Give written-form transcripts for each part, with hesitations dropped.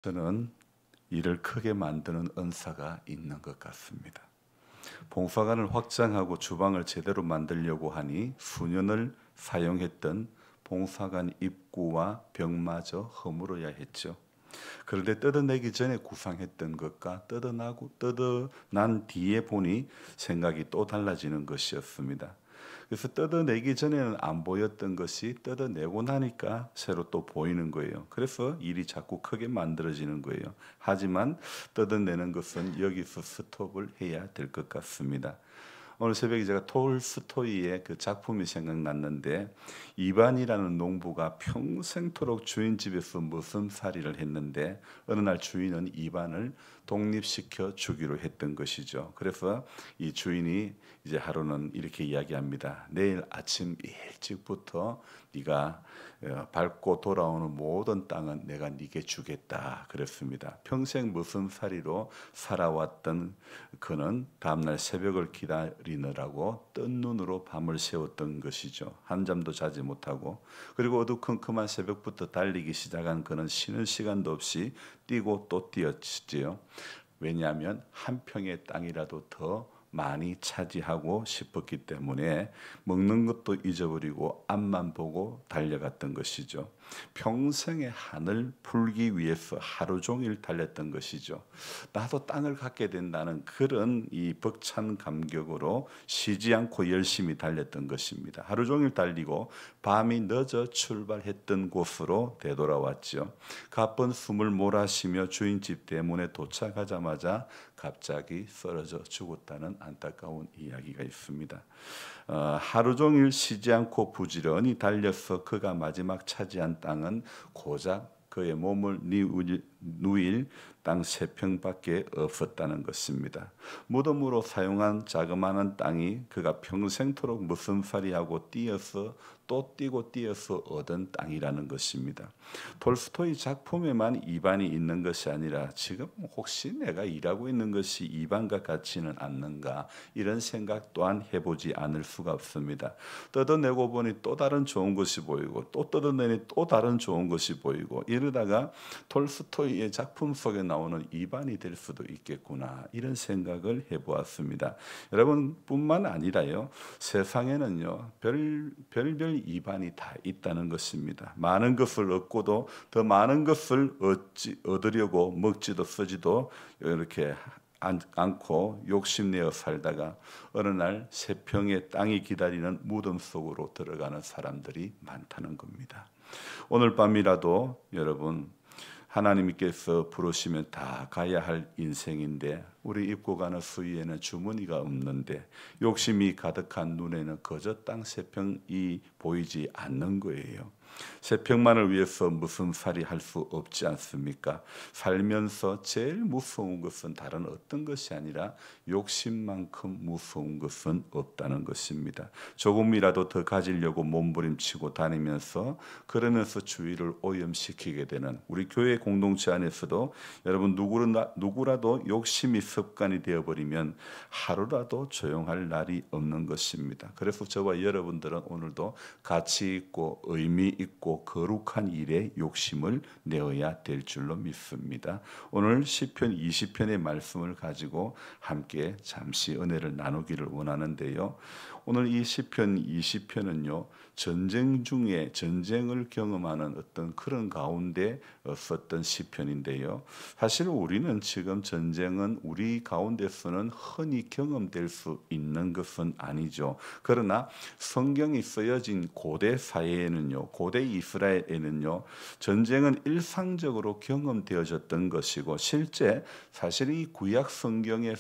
저는 일을 크게 만드는 은사가 있는 것 같습니다. 봉사관을 확장하고 주방을 제대로 만들려고 하니 수년을 사용했던 봉사관 입구와 벽마저 허물어야 했죠. 그런데 뜯어내기 전에 구상했던 것과 뜯어난 뒤에 보니 생각이 또 달라지는 것이었습니다. 그래서 뜯어내기 전에는 안 보였던 것이 뜯어내고 나니까 새로 또 보이는 거예요. 그래서 일이 자꾸 크게 만들어지는 거예요. 하지만 뜯어내는 것은 여기서 스톱을 해야 될 것 같습니다. 오늘 새벽에 제가 톨스토이의 그 작품이 생각났는데, 이반이라는 농부가 평생토록 주인 집에서 머슴살이를 했는데 어느 날 주인은 이반을 독립시켜 주기로 했던 것이죠. 그래서 이 주인이 이제 하루는 이렇게 이야기합니다. 내일 아침 일찍부터 네가 밟고 돌아오는 모든 땅은 내가 네게 주겠다 그랬습니다. 평생 머슴살이로 살아왔던 그는 다음날 새벽을 기다리느라고 뜬 눈으로 밤을 새웠던 것이죠. 한잠도 자지 못하고, 그리고 어두컴컴한 새벽부터 달리기 시작한 그는 쉬는 시간도 없이 뛰고 또 뛰었지요. 왜냐하면 한 평의 땅이라도 더 많이 차지하고 싶었기 때문에 먹는 것도 잊어버리고 앞만 보고 달려갔던 것이죠. 평생의 한을 풀기 위해서 하루 종일 달렸던 것이죠. 나도 땅을 갖게 된다는 그런 이 벅찬 감격으로 쉬지 않고 열심히 달렸던 것입니다. 하루 종일 달리고 밤이 늦어 출발했던 곳으로 되돌아왔죠. 가쁜 숨을 몰아쉬며 주인집 대문에 도착하자마자 갑자기 쓰러져 죽었다는 안타까운 이야기가 있습니다. 하루 종일 쉬지 않고 부지런히 달려서 그가 마지막 차지한 땅은 고작 그의 몸을 누일 땅 3평밖에 없었다는 것입니다. 무덤으로 사용한 자그마한 땅이 그가 평생토록 머슴살이하고 뛰어서 또 뛰고 뛰어서 얻은 땅이라는 것입니다. 톨스토이 작품에만 이반이 있는 것이 아니라 지금 혹시 내가 일하고 있는 것이 이반과 같지는 않는가, 이런 생각 또한 해보지 않을 수가 없습니다. 뜯어내고 보니 또 다른 좋은 것이 보이고, 또 뜯어내니 또 다른 좋은 것이 보이고, 이러다가 톨스토이의 작품 속에 나오는 이반이 될 수도 있겠구나, 이런 생각을 해보았습니다. 여러분뿐만 아니라요, 세상에는요 별별 이반이 다 있다는 것입니다. 많은 것을 얻고도 더 많은 것을 얻으려고 먹지도 쓰지도 이렇게 않고 욕심내어 살다가 어느 날 3평의 땅이 기다리는 무덤 속으로 들어가는 사람들이 많다는 겁니다. 오늘 밤이라도 여러분, 하나님께서 부르시면 다 가야 할 인생인데 우리 입고 가는 수위에는 주머니가 없는데 욕심이 가득한 눈에는 그저 땅 3평이 보이지 않는 거예요. 3평만을 위해서 무슨 살이 할 수 없지 않습니까? 살면서 제일 무서운 것은 다른 어떤 것이 아니라 욕심만큼 무서운 것은 없다는 것입니다. 조금이라도 더 가지려고 몸부림치고 다니면서 그러면서 주위를 오염시키게 되는 우리 교회 공동체 안에서도 여러분 누구라도 욕심이 습관이 되어버리면 하루라도 조용할 날이 없는 것입니다. 그래서 저와 여러분들은 오늘도 가치 있고 의미 있고 거룩한 일에 욕심을 내어야 될 줄로 믿습니다. 오늘 시편 20편의 말씀을 가지고 함께 잠시 은혜를 나누기를 원하는데요. 오늘 이 시편 20편은요, 전쟁 중에 전쟁을 경험하는 어떤 그런 가운데 썼던 시편인데요. 사실 우리는 지금 전쟁은 우리 가운데서는 흔히 경험될 수 있는 것은 아니죠. 그러나 성경이 쓰여진 고대 사회에는요, 고대 이스라엘에는요, 전쟁은 일상적으로 경험되어졌던 것이고, 실제 사실 이 구약 성경의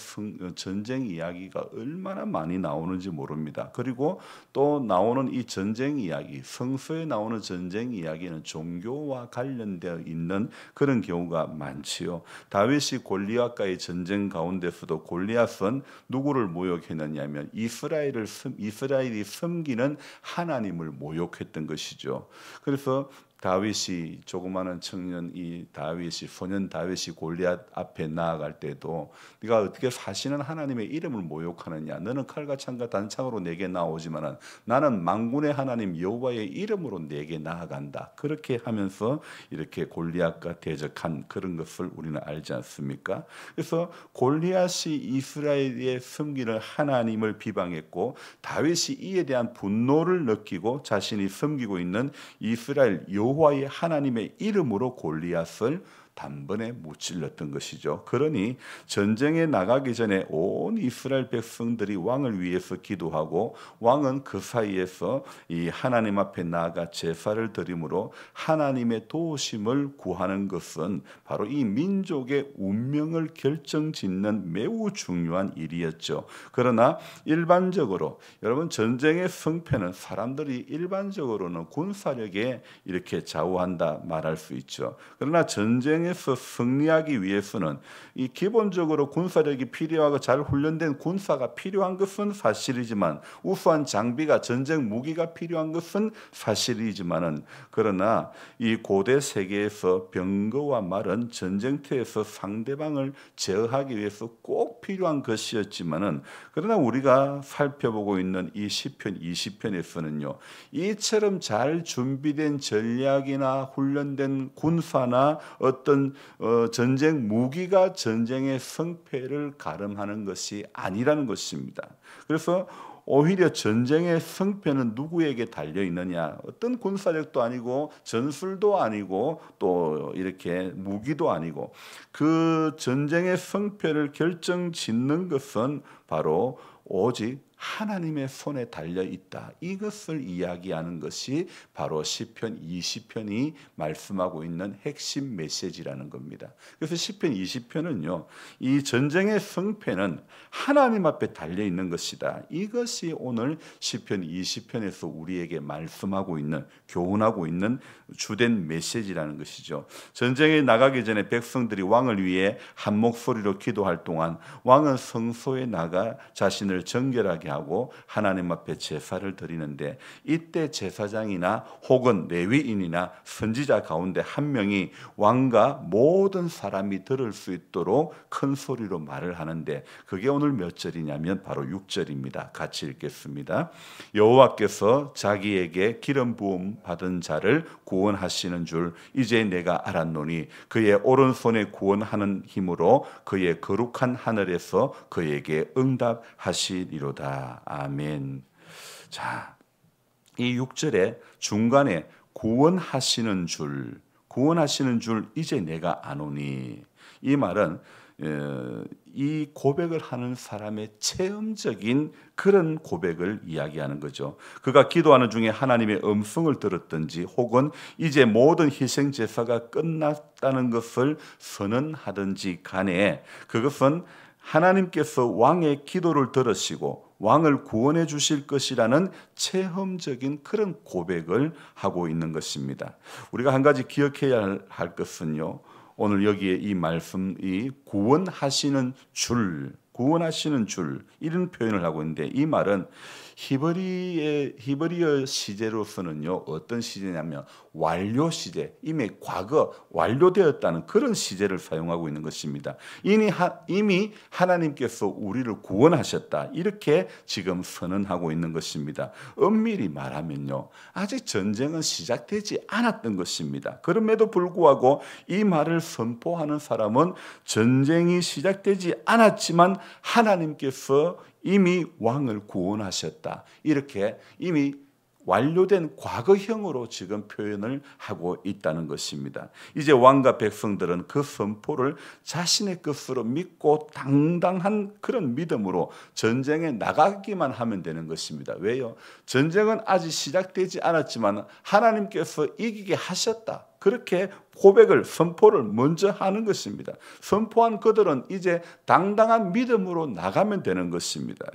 전쟁 이야기가 얼마나 많이 나오는지 모릅니다. 그리고 또 나오는 이 전쟁 이야기, 성서에 나오는 전쟁 이야기는 종교와 관련되어 있는 그런 경우가 많지요. 다윗이 골리앗과의 전쟁 가운데서도 골리앗은 누구를 모욕했느냐면 이스라엘이 섬기는 하나님을 모욕했던 것이죠. 그래서 다윗이 조그마한 청년 이 다윗이 소년 다윗이 골리앗 앞에 나아갈 때도 네가 어떻게 사시는 하나님의 이름을 모욕하느냐? 너는 칼과 창과 단창으로 내게 나오지만은 나는 만군의 하나님 여호와의 이름으로 내게 나아간다. 그렇게 하면서 이렇게 골리앗과 대적한 그런 것을 우리는 알지 않습니까? 그래서 골리앗이 이스라엘의 섬기는 하나님을 비방했고 다윗이 이에 대한 분노를 느끼고 자신이 섬기고 있는 이스라엘 여호와의 하나님의 이름으로 골리앗을 단번에 무찔렀던 것이죠. 그러니 전쟁에 나가기 전에 온 이스라엘 백성들이 왕을 위해서 기도하고 왕은 그 사이에서 이 하나님 앞에 나아가 제사를 드림으로 하나님의 도우심을 구하는 것은 바로 이 민족의 운명을 결정짓는 매우 중요한 일이었죠. 그러나 일반적으로 여러분 전쟁의 승패는 사람들이 일반적으로는 군사력에 이렇게 좌우한다 말할 수 있죠. 그러나 전쟁에서 승리하기 위해서는 이 기본적으로 군사력이 필요하고 잘 훈련된 군사가 필요한 것은 사실이지만 우수한 장비가 전쟁 무기가 필요한 것은 사실이지만은 그러나 이 고대 세계에서 병거와 말은 전쟁터에서 상대방을 제어하기 위해서 꼭 필요한 것이었지만은 그러나 우리가 살펴보고 있는 이 시편 20편에서는요 이처럼 잘 준비된 전략이나 훈련된 군사나 어떤 전쟁 무기가 전쟁의 승패를 가름하는 것이 아니라는 것입니다. 그래서 오히려 전쟁의 승패는 누구에게 달려 있느냐? 어떤 군사력도 아니고 전술도 아니고 또 이렇게 무기도 아니고 그 전쟁의 승패를 결정짓는 것은 바로 오직 하나님의 손에 달려 있다. 이것을 이야기하는 것이 바로 시편 20편이 말씀하고 있는 핵심 메시지라는 겁니다. 그래서 시편 20편은요. 이 전쟁의 승패는 하나님 앞에 달려 있는 것이다. 이것이 오늘 시편 20편에서 우리에게 말씀하고 있는 교훈하고 있는 주된 메시지라는 것이죠. 전쟁에 나가기 전에 백성들이 왕을 위해 한 목소리로 기도할 동안 왕은 성소에 나가 자신을 정결하게 하고 하나님 앞에 제사를 드리는데 이때 제사장이나 혹은 레위인이나 선지자 가운데 한 명이 왕과 모든 사람이 들을 수 있도록 큰 소리로 말을 하는데 그게 오늘 몇 절이냐면 바로 6절입니다. 같이 읽겠습니다. 여호와께서 자기에게 기름 부음 받은 자를 구원하시는 줄 이제 내가 알았노니 그의 오른손에 구원하는 힘으로 그의 거룩한 하늘에서 그에게 응답하시리로다. 아멘. 자, 이 6절의 중간에 구원하시는 줄 이제 내가 아노니 이 말은 이 고백을 하는 사람의 체험적인 그런 고백을 이야기하는 거죠. 그가 기도하는 중에 하나님의 음성을 들었든지 혹은 이제 모든 희생 제사가 끝났다는 것을 선언하든지 간에 그것은 하나님께서 왕의 기도를 들으시고 왕을 구원해 주실 것이라는 체험적인 그런 고백을 하고 있는 것입니다. 우리가 한 가지 기억해야 할 것은요. 오늘 여기에 이 말씀, 이 구원하시는 줄 이런 표현을 하고 있는데 이 말은 히브리어 시제로서는요 어떤 시제냐면 완료 시제, 이미 과거 완료되었다는 그런 시제를 사용하고 있는 것입니다. 이미 하나님께서 우리를 구원하셨다 이렇게 지금 선언하고 있는 것입니다. 엄밀히 말하면요 아직 전쟁은 시작되지 않았던 것입니다. 그럼에도 불구하고 이 말을 선포하는 사람은 전쟁이 시작되지 않았지만 하나님께서 이미 왕을 구원하셨다. 이렇게 이미 완료된 과거형으로 지금 표현을 하고 있다는 것입니다. 이제 왕과 백성들은 그 선포를 자신의 것으로 믿고 당당한 그런 믿음으로 전쟁에 나가기만 하면 되는 것입니다. 왜요? 전쟁은 아직 시작되지 않았지만 하나님께서 이기게 하셨다. 그렇게 고백을 선포를 먼저 하는 것입니다. 선포한 그들은 이제 당당한 믿음으로 나가면 되는 것입니다.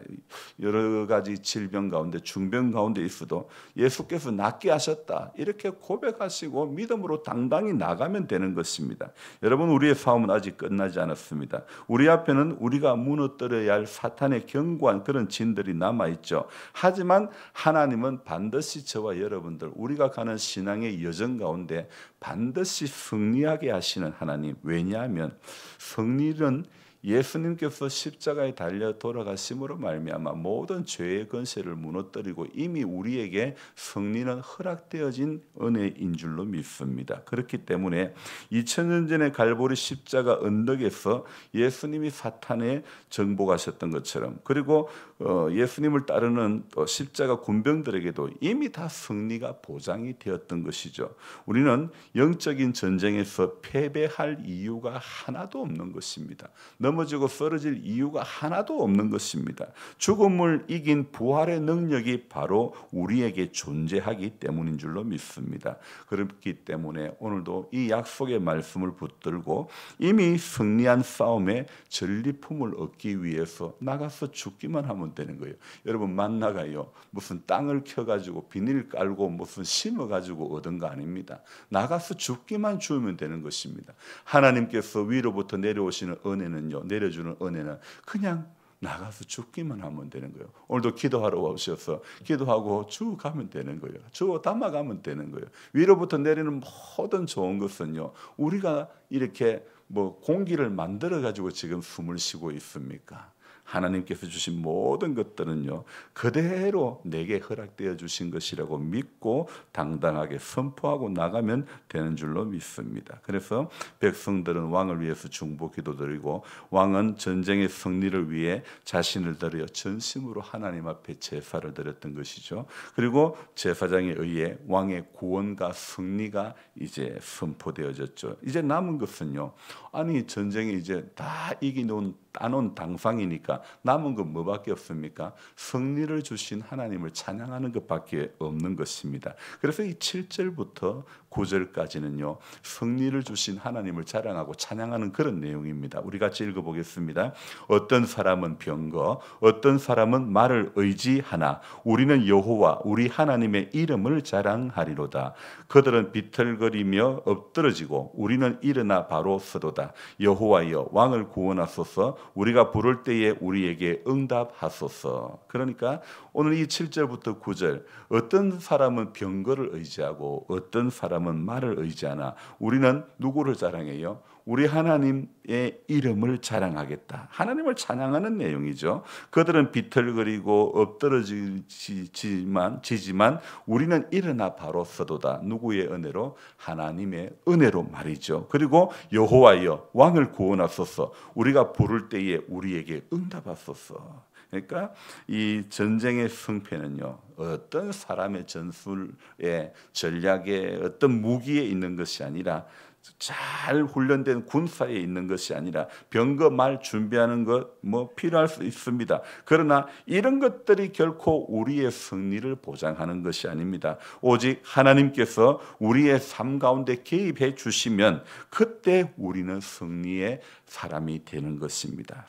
여러 가지 질병 가운데 중병 가운데 있어도 예수께서 낫게 하셨다 이렇게 고백하시고 믿음으로 당당히 나가면 되는 것입니다. 여러분, 우리의 싸움은 아직 끝나지 않았습니다. 우리 앞에는 우리가 무너뜨려야 할 사탄의 견고한 그런 진들이 남아있죠. 하지만 하나님은 반드시 저와 여러분들 우리가 가는 신앙의 여정 가운데 반드시 승리하게 하시는 하나님. 왜냐하면 승리는 예수님께서 십자가에 달려 돌아가심으로 말미암아 모든 죄의 권세를 무너뜨리고 이미 우리에게 승리는 허락되어진 은혜인 줄로 믿습니다. 그렇기 때문에 2000년 전에 갈보리 십자가 언덕에서 예수님이 사탄에 정복하셨던 것처럼, 그리고 예수님을 따르는 십자가 군병들에게도 이미 다 승리가 보장이 되었던 것이죠. 우리는 영적인 전쟁에서 패배할 이유가 하나도 없는 것입니다. 넘어지고 쓰러질 이유가 하나도 없는 것입니다. 죽음을 이긴 부활의 능력이 바로 우리에게 존재하기 때문인 줄로 믿습니다. 그렇기 때문에 오늘도 이 약속의 말씀을 붙들고 이미 승리한 싸움에 전리품을 얻기 위해서 나가서 죽기만 하면 되는 거예요. 여러분, 만나가요 무슨 땅을 켜가지고 비닐 깔고 무슨 심어가지고 얻은 거 아닙니다. 나가서 죽기만 주면 되는 것입니다. 하나님께서 위로부터 내려오시는 은혜는요, 내려주는 은혜는 그냥 나가서 죽기만 하면 되는 거예요. 오늘도 기도하러 오셔서 기도하고 쭉 가면 되는 거예요. 쭉 담아가면 되는 거예요. 위로부터 내리는 모든 좋은 것은요, 우리가 이렇게 공기를 만들어 가지고 지금 숨을 쉬고 있습니까? 하나님께서 주신 모든 것들은요, 그대로 내게 허락되어 주신 것이라고 믿고 당당하게 선포하고 나가면 되는 줄로 믿습니다. 그래서 백성들은 왕을 위해서 중보 기도드리고, 왕은 전쟁의 승리를 위해 자신을 드려 전심으로 하나님 앞에 제사를 드렸던 것이죠. 그리고 제사장에 의해 왕의 구원과 승리가 이제 선포되어졌죠. 이제 남은 것은요, 아니 전쟁이 이제 다 따놓은 당상이니까 남은 건 뭐밖에 없습니까? 승리를 주신 하나님을 찬양하는 것밖에 없는 것입니다. 그래서 이 7절부터 9절까지는요, 승리를 주신 하나님을 자랑하고 찬양하는 그런 내용입니다. 우리 같이 읽어보겠습니다. 어떤 사람은 병거, 어떤 사람은 말을 의지하나 우리는 여호와 우리 하나님의 이름을 자랑하리로다. 그들은 비틀거리며 엎드러지고 우리는 일어나 바로 서도다. 여호와여, 왕을 구원하소서. 우리가 부를 때에 우리에게 응답하소서. 그러니까 오늘 이 7절부터 9절, 어떤 사람은 병거를 의지하고 어떤 사람은 말을 의지하나 우리는 누구를 자랑해요? 우리 하나님의 이름을 자랑하겠다. 하나님을 찬양하는 내용이죠. 그들은 비틀거리고 엎드러지지만 우리는 일어나 바로 서도다. 누구의 은혜로? 하나님의 은혜로 말이죠. 그리고 여호와여, 왕을 구원하소서. 우리가 부를 때에 우리에게 응답하소서. 그러니까 이 전쟁의 승패는요, 어떤 사람의 전술의 전략에 어떤 무기에 있는 것이 아니라, 잘 훈련된 군사에 있는 것이 아니라, 병거 말 준비하는 것 필요할 수 있습니다. 그러나 이런 것들이 결코 우리의 승리를 보장하는 것이 아닙니다. 오직 하나님께서 우리의 삶 가운데 개입해 주시면 그때 우리는 승리의 사람이 되는 것입니다.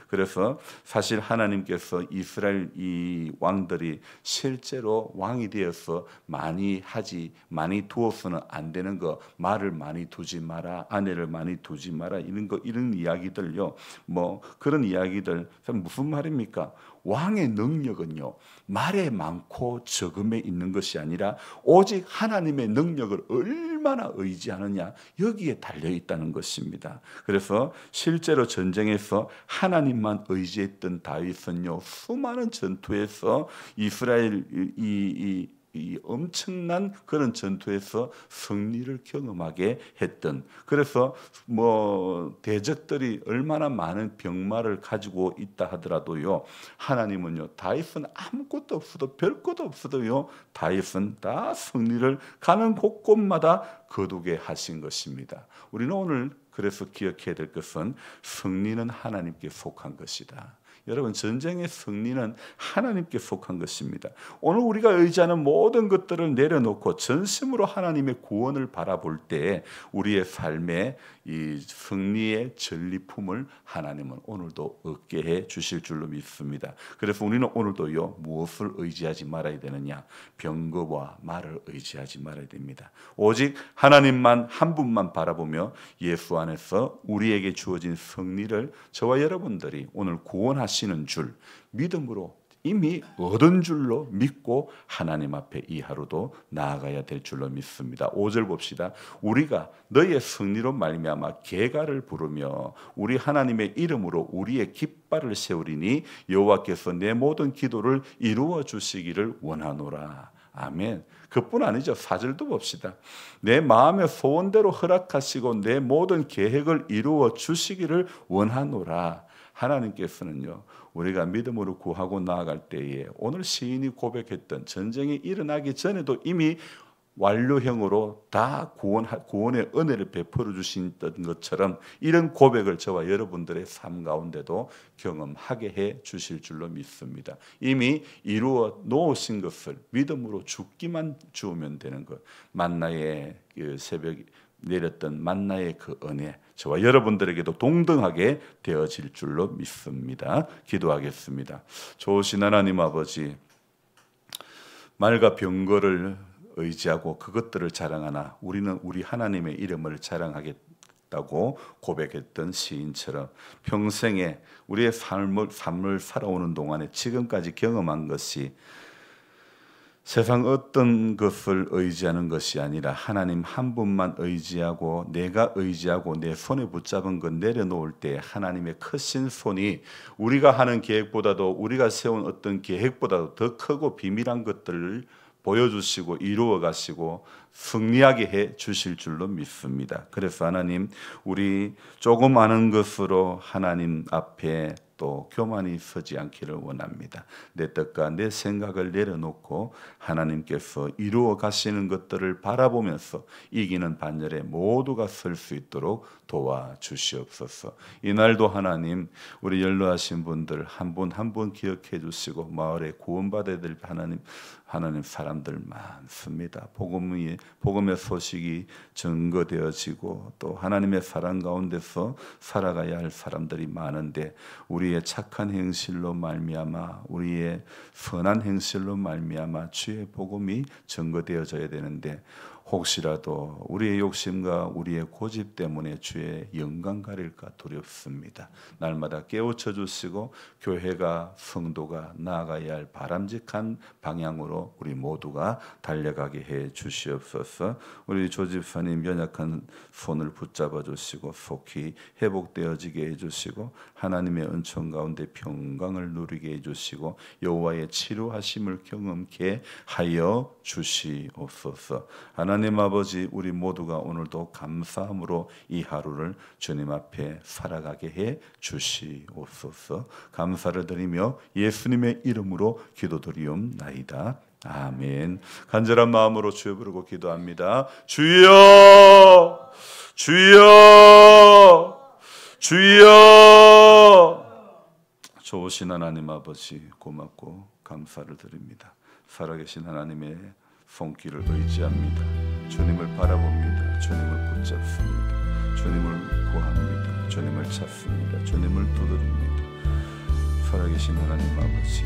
그래서 사실 하나님께서 이스라엘 이 왕들이 실제로 왕이 되어서 많이 두어서는 안 되는 거, 말을 많이 두지 마라, 아내를 많이 두지 마라, 이런 이야기들요, 그런 이야기들 무슨 말입니까? 왕의 능력은요, 말에 많고 적음에 있는 것이 아니라 오직 하나님의 능력을 얼마나 의지하느냐, 여기에 달려 있다는 것입니다. 그래서 실제로 전쟁에서 하나님만 의지했던 다윗은요, 수많은 전투에서 이스라엘 이 엄청난 그런 전투에서 승리를 경험하게 했던, 그래서 대적들이 얼마나 많은 병마를 가지고 있다 하더라도요, 하나님은요, 다윗은 아무것도 없어도 별것도 없어도요, 다윗은 다 승리를 가는 곳곳마다 거두게 하신 것입니다. 우리는 오늘 그래서 기억해야 될 것은 승리는 하나님께 속한 것이다. 여러분, 전쟁의 승리는 하나님께 속한 것입니다. 오늘 우리가 의지하는 모든 것들을 내려놓고 전심으로 하나님의 구원을 바라볼 때 우리의 삶에 이 승리의 전리품을 하나님은 오늘도 얻게 해 주실 줄로 믿습니다. 그래서 우리는 오늘도요, 무엇을 의지하지 말아야 되느냐? 병거와 말을 의지하지 말아야 됩니다. 오직 하나님만 한 분만 바라보며 예수 안에서 우리에게 주어진 승리를 저와 여러분들이 오늘 구원하시는 줄 믿음으로 이미 얻은 줄로 믿고 하나님 앞에 이 하루도 나아가야 될 줄로 믿습니다. 5절 봅시다. 우리가 너의 승리로 말미암아 계가를 부르며 우리 하나님의 이름으로 우리의 깃발을 세우리니 여호와께서 내 모든 기도를 이루어 주시기를 원하노라. 아멘. 그뿐 아니죠. 4절도 봅시다. 내 마음의 소원대로 허락하시고 내 모든 계획을 이루어 주시기를 원하노라. 하나님께서는요, 우리가 믿음으로 구하고 나아갈 때에 오늘 시인이 고백했던 전쟁이 일어나기 전에도 이미 완료형으로 다 구원의 은혜를 베풀어 주신 것처럼 이런 고백을 저와 여러분들의 삶 가운데도 경험하게 해 주실 줄로 믿습니다. 이미 이루어 놓으신 것을 믿음으로 죽기만 주면 되는 것. 만나의 그 새벽 내렸던 만나의 그 은혜, 저와 여러분들에게도 동등하게 되어질 줄로 믿습니다. 기도하겠습니다. 좋으신 하나님 아버지, 말과 병거를 의지하고 그것들을 자랑하나 우리는 우리 하나님의 이름을 자랑하겠다고 고백했던 시인처럼 평생에 우리의 삶을 살아오는 동안에 지금까지 경험한 것이 세상 어떤 것을 의지하는 것이 아니라 하나님 한 분만 의지하고 내가 의지하고 내 손에 붙잡은 것 내려놓을 때 하나님의 크신 손이 우리가 하는 계획보다도 우리가 세운 어떤 계획보다도 더 크고 비밀한 것들을 보여주시고 이루어 가시고 승리하게 해 주실 줄로 믿습니다. 그래서 하나님, 우리 조금 아는 것으로 하나님 앞에 또 교만이 서지 않기를 원합니다. 내 뜻과 내 생각을 내려놓고 하나님께서 이루어 가시는 것들을 바라보면서 이기는 반열에 모두가 설 수 있도록 도와주시옵소서. 이날도 하나님, 우리 연로하신 분들 한 분 한 분 기억해 주시고 마을에 구원받아야 될 하나님 사람들 많습니다. 복음의 소식이 증거되어지고 또 하나님의 사랑 가운데서 살아가야 할 사람들이 많은데 우리의 착한 행실로 말미암아 우리의 선한 행실로 말미암아 주의 복음이 증거되어져야 되는데 혹시라도 우리의 욕심과 우리의 고집 때문에 주의 영광 가릴까 두렵습니다. 날마다 깨우쳐 주시고 교회가 성도가 나아가야 할 바람직한 방향으로 우리 모두가 달려가게 해 주시옵소서. 우리 조 집사님 연약한 손을 붙잡아 주시고 속히 회복되어지게 해 주시고 하나님의 은총 가운데 평강을 누리게 해 주시고 여호와의 치료하심을 경험케 하여 주시옵소서. 하나님 아버지, 우리 모두가 오늘도 감사함으로 이 하루를 주님 앞에 살아가게 해 주시옵소서. 감사를 드리며 예수님의 이름으로 기도드리옵나이다. 아멘. 간절한 마음으로 주여 부르고 기도합니다. 주여, 주여, 주여. 좋으신 하나님 아버지, 고맙고 감사를 드립니다. 살아계신 하나님의 손길을 의지합니다. 주님을 바라봅니다. 주님을 붙잡습니다. 주님을 구합니다. 주님을 찾습니다. 주님을 두드립니다. 살아계신 하나님 아버지,